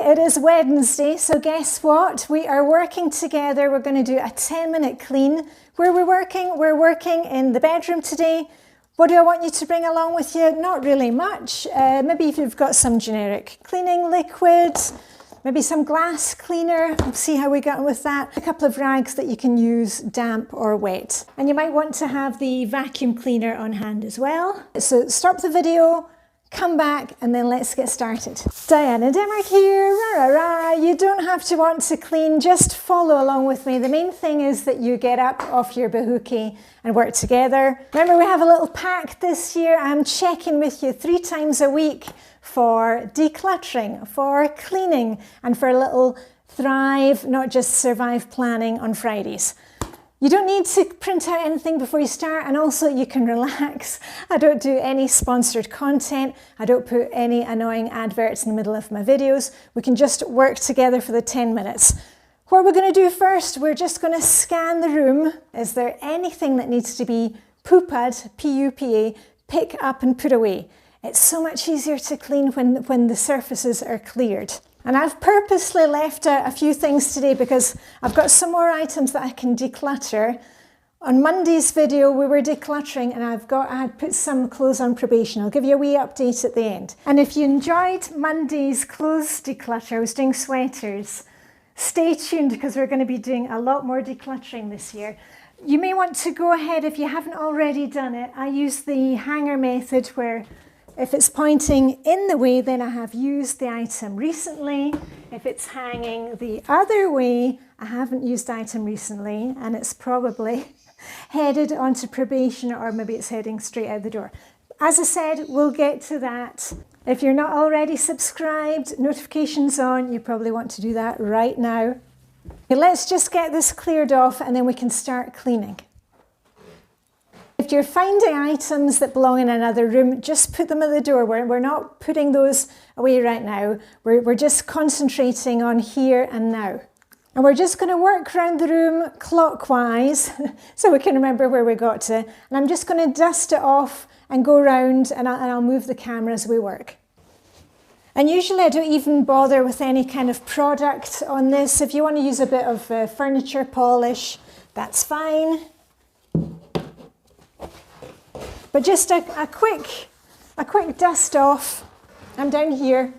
it is Wednesday, so guess what? We are working together. We're going to do a 10-minute clean. Where we're working? We're working in the bedroom today. What do I want you to bring along with you? Not really much. Maybe if you've got some generic cleaning liquid, maybe some glass cleaner. We'll see how we get on with that. A couple of rags that you can use damp or wet. And you might want to have the vacuum cleaner on hand as well. So stop the video, come back, and then let's get started. Diane and Denmark here, rah, rah, rah. You don't have to want to clean, just follow along with me. The main thing is that you get up off your bahookie and work together. Remember, we have a little pact this year. I'm checking with you 3 times a week for decluttering, for cleaning, and for a little thrive, not just survive planning on Fridays. You don't need to print out anything before you start, and also you can relax. I don't do any sponsored content. I don't put any annoying adverts in the middle of my videos. We can just work together for the 10 minutes. What we're going to do first, we're just going to scan the room. Is there anything that needs to be pooped, P-U-P-A, pick up and put away? It's so much easier to clean when the surfaces are cleared. And I've purposely left out a few things today because I've got some more items that I can declutter. On Monday's video, we were decluttering, and I had put some clothes on probation. I'll give you a wee update at the end. And if you enjoyed Monday's clothes declutter, I was doing sweaters. Stay tuned because we're going to be doing a lot more decluttering this year. You may want to go ahead if you haven't already done it. I use the hanger method where if it's pointing in the way, then I have used the item recently. If it's hanging the other way, I haven't used the item recently, and it's probably headed onto probation, or maybe it's heading straight out the door. As I said, we'll get to that. If you're not already subscribed, notifications on, you probably want to do that right now. Okay, let's just get this cleared off and then we can start cleaning. If you're finding items that belong in another room, just put them at the door. We're not putting those away right now. We're just concentrating on here and now. And we're just going to work around the room clockwise so we can remember where we got to. And I'm just going to dust it off and go around, and I'll move the camera as we work. And usually I don't even bother with any kind of product on this. If you want to use a bit of furniture polish, that's fine. But just a quick dust off. I'm down here.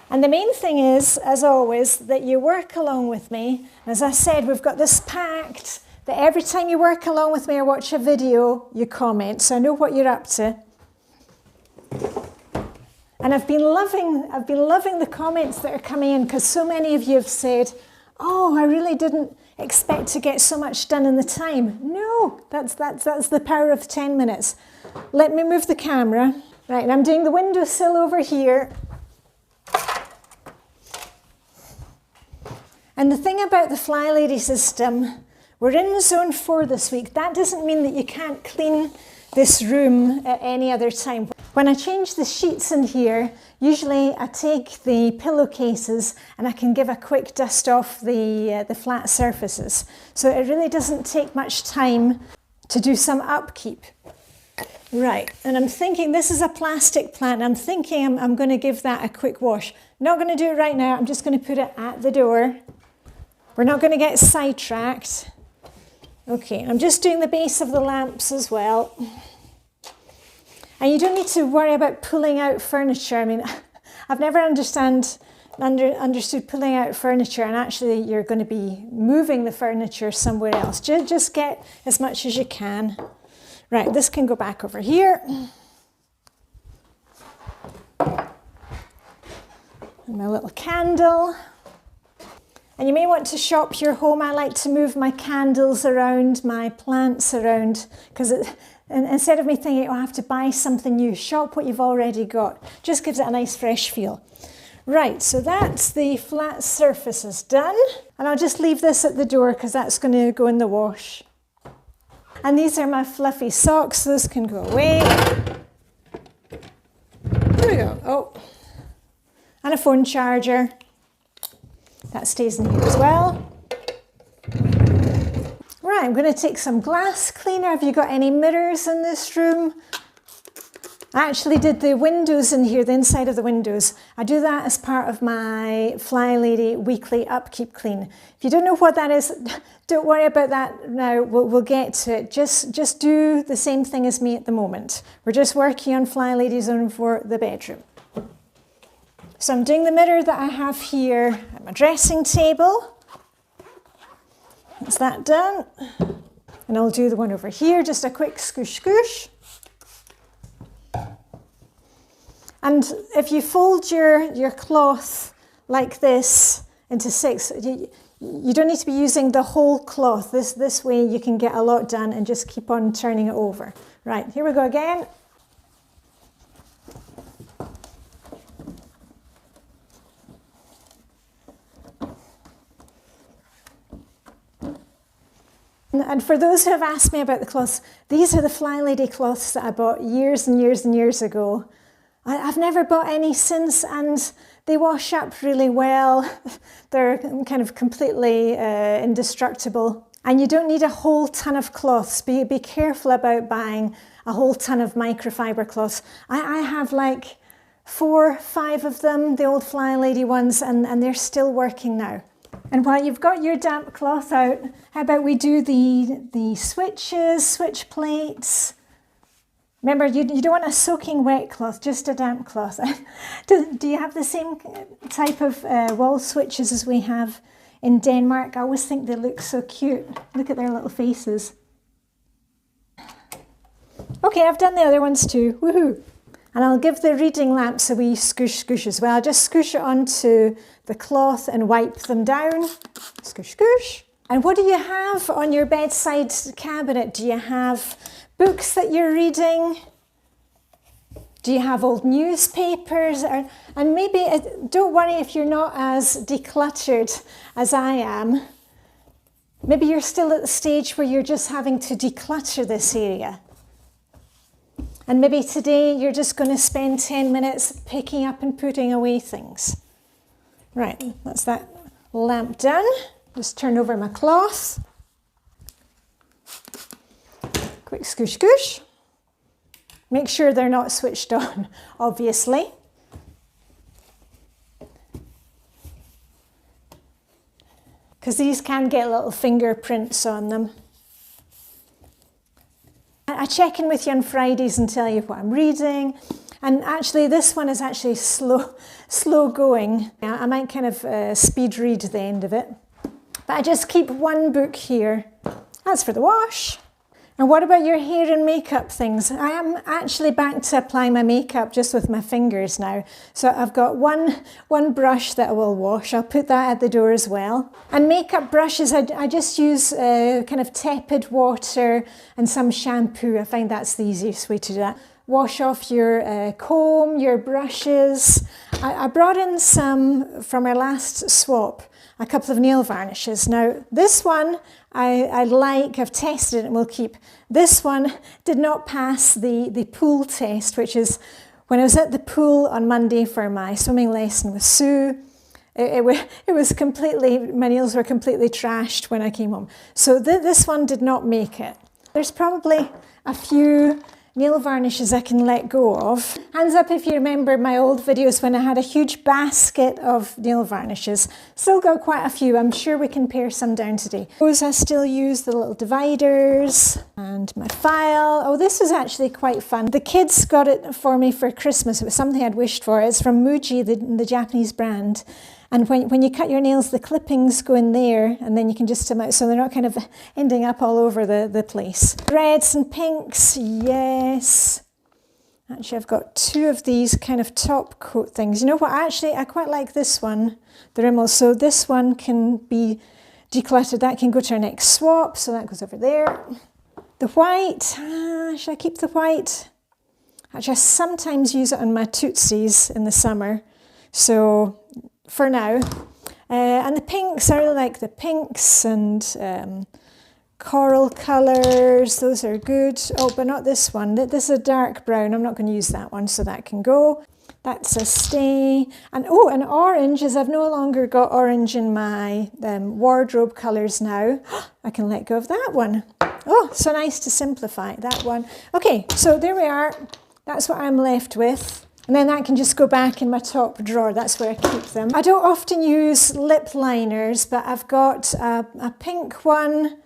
And the main thing is, as always, that you work along with me. As I said, we've got this pact that every time you work along with me or watch a video, you comment, so I know what you're up to. And I've been loving the comments that are coming in, because so many of you have said, oh, I really didn't expect to get so much done in the time. No, that's the power of 10 minutes. Let me move the camera. Right, and I'm doing the windowsill over here. And the thing about the Flylady system, we're in zone 4 this week. That doesn't mean that you can't clean this room at any other time. When I change the sheets in here, usually I take the pillowcases and I can give a quick dust off the flat surfaces. So it really doesn't take much time to do some upkeep. Right, and I'm thinking this is a plastic plant. I'm thinking I'm going to give that a quick wash. Not going to do it right now. I'm just going to put it at the door. We're not going to get sidetracked. Okay, I'm just doing the base of the lamps as well. And you don't need to worry about pulling out furniture. I mean, I've never understood pulling out furniture, and actually you're going to be moving the furniture somewhere else. Just get as much as you can. Right, this can go back over here. And my little candle. And you may want to shop your home. I like to move my candles around, my plants around, because instead of me thinking, oh, I have to buy something new, shop what you've already got. Just gives it a nice fresh feel. Right, so that's the flat surfaces done. And I'll just leave this at the door because that's going to go in the wash. And these are my fluffy socks. Those can go away. There we go. Oh, and a phone charger. That stays in here as well. Right, I'm going to take some glass cleaner. Have you got any mirrors in this room? I actually did the windows in here, the inside of the windows. I do that as part of my Flylady weekly upkeep clean. If you don't know what that is, don't worry about that now. We'll get to it. Just do the same thing as me at the moment. We're just working on Flylady Zone for the bedroom. So I'm doing the mirror that I have here at my dressing table. That's that done. And I'll do the one over here, just a quick scoosh scoosh. And if you fold your cloth like this into 6, you don't need to be using the whole cloth. This way you can get a lot done and just keep on turning it over. Right, here we go again. And for those who have asked me about the cloths, these are the Flylady cloths that I bought years and years and years ago. I've never bought any since, and they wash up really well. They're kind of completely indestructible. And you don't need a whole ton of cloths. Be careful about buying a whole ton of microfiber cloths. I have like 4 or 5 of them, the old Flylady ones, and they're still working now. And while you've got your damp cloth out, how about we do the switches, switch plates. Remember, you don't want a soaking wet cloth, just a damp cloth. Do you have the same type of wall switches as we have in Denmark? I always think they look so cute. Look at their little faces. Okay, I've done the other ones too. Woohoo! And I'll give the reading lamps a wee scoosh scoosh as well. I'll just scoosh it onto the cloth and wipe them down. Scoosh scoosh. And what do you have on your bedside cabinet? Do you have books that you're reading? Do you have old newspapers? And maybe, don't worry if you're not as decluttered as I am. Maybe you're still at the stage where you're just having to declutter this area. And maybe today you're just going to spend 10 minutes picking up and putting away things. Right, that's that lamp done. Just turn over my cloth. Quick scoosh scoosh. Make sure they're not switched on, obviously. Because these can get little fingerprints on them. I check in with you on Fridays and tell you what I'm reading. And actually this one is actually slow going. I might kind of speed read the end of it. But I just keep one book here. That's for the wash. And what about your hair and makeup things? I am actually back to apply my makeup just with my fingers now. So I've got one brush that I will wash. I'll put that at the door as well. And makeup brushes, I just use kind of tepid water and some shampoo. I find that's the easiest way to do that. Wash off your comb, your brushes. I brought in some from our last swap, a couple of nail varnishes. Now this one I like, I've tested it and will keep. This one did not pass the pool test, which is when I was at the pool on Monday for my swimming lesson with Sue. It was completely, my nails were completely trashed when I came home. So this one did not make it. There's probably a few nail varnishes I can let go of. Hands up if you remember my old videos when I had a huge basket of nail varnishes. Still got quite a few. I'm sure we can pare some down today. Those I still use, the little dividers and my file. Oh, this was actually quite fun. The kids got it for me for Christmas. It was something I'd wished for. It's from Muji, the Japanese brand. And when you cut your nails, the clippings go in there and then you can just come out so they're not kind of ending up all over the place. Reds and pinks, yes. Actually, I've got 2 of these kind of top coat things. You know what, actually, I quite like this one, the Rimmel. So this one can be decluttered. That can go to our next swap, so that goes over there. The white, should I keep the white? Actually, I sometimes use it on my Tootsies in the summer. So for now. And the pinks, I really like the pinks and coral colours, those are good. Oh, but not this one. This is a dark brown. I'm not going to use that one, so that can go. That's a stay. And oh, and orange, as I've no longer got orange in my wardrobe colours now, I can let go of that one. Oh, so nice to simplify that one. Okay, so there we are. That's what I'm left with. And then that can just go back in my top drawer. That's where I keep them. I don't often use lip liners, but I've got a pink one,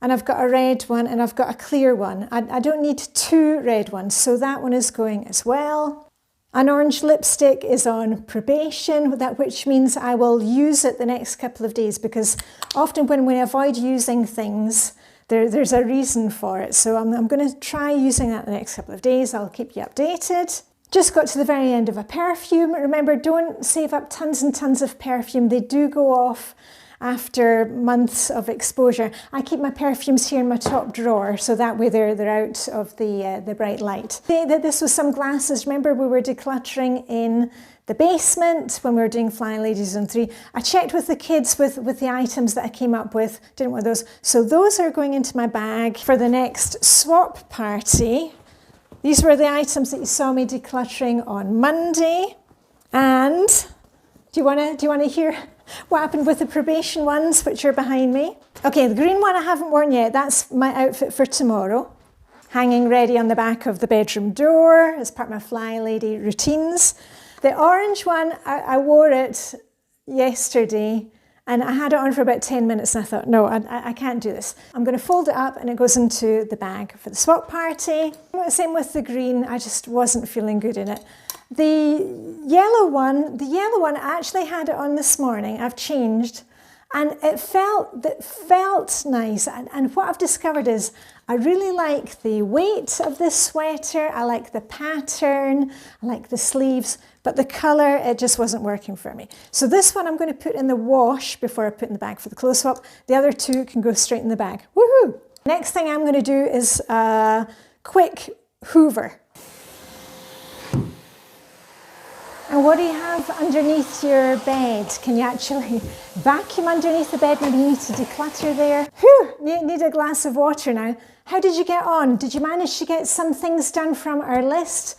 and I've got a red one, and I've got a clear one. I don't need 2 red ones, so that one is going as well. An orange lipstick is on probation, which means I will use it the next couple of days, because often when we avoid using things, there's a reason for it. So I'm going to try using that the next couple of days. I'll keep you updated. Just got to the very end of a perfume. Remember, don't save up tons and tons of perfume. They do go off after months of exposure. I keep my perfumes here in my top drawer, so that way they're out of the bright light. This was some glasses. Remember, we were decluttering in the basement when we were doing Flylady Zone 3. I checked with the kids with the items that I came up with. Didn't want those. So those are going into my bag for the next swap party. These were the items that you saw me decluttering on Monday. And do you want to hear what happened with the probation ones, which are behind me? Okay, the green one I haven't worn yet. That's my outfit for tomorrow. Hanging ready on the back of the bedroom door as part of my Flylady routines. The orange one, I wore it yesterday, and I had it on for about 10 minutes, and I thought, no, I can't do this. I'm going to fold it up and it goes into the bag for the swap party. Same with the green, I just wasn't feeling good in it. The yellow one, I actually had it on this morning. I've changed, and it felt nice. And what I've discovered is I really like the weight of this sweater. I like the pattern. I like the sleeves. But the colour, it just wasn't working for me. So this one I'm going to put in the wash before I put in the bag for the clothes swap. The other 2 can go straight in the bag. Woohoo! Next thing I'm going to do is a quick hoover. And what do you have underneath your bed? Can you actually vacuum underneath the bed? Maybe you need to declutter there. Whew, you need a glass of water now. How did you get on? Did you manage to get some things done from our list?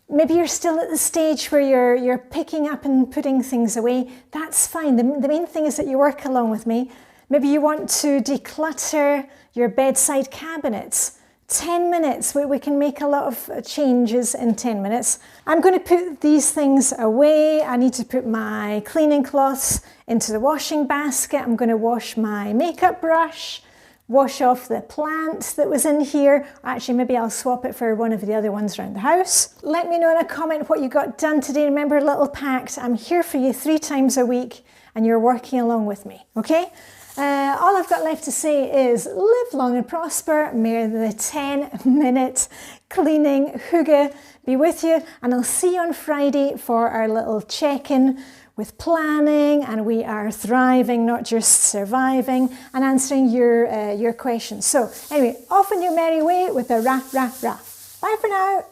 Maybe you're still at the stage where you're picking up and putting things away. That's fine. The main thing is that you work along with me. Maybe you want to declutter your bedside cabinets. 10 minutes, we can make a lot of changes in 10 minutes. I'm going to put these things away. I need to put my cleaning cloths into the washing basket. I'm going to wash my makeup brush, wash off the plant that was in here. Actually, maybe I'll swap it for one of the other ones around the house. Let me know in a comment what you got done today. Remember, a little pact. I'm here for you 3 times a week, and you're working along with me, okay? All I've got left to say is live long and prosper. May the 10-minute cleaning Hygge be with you, and I'll see you on Friday for our little check-in with planning, and we are thriving, not just surviving, and answering your questions. So anyway, off on your merry way with a rah, rah, rah. Bye for now.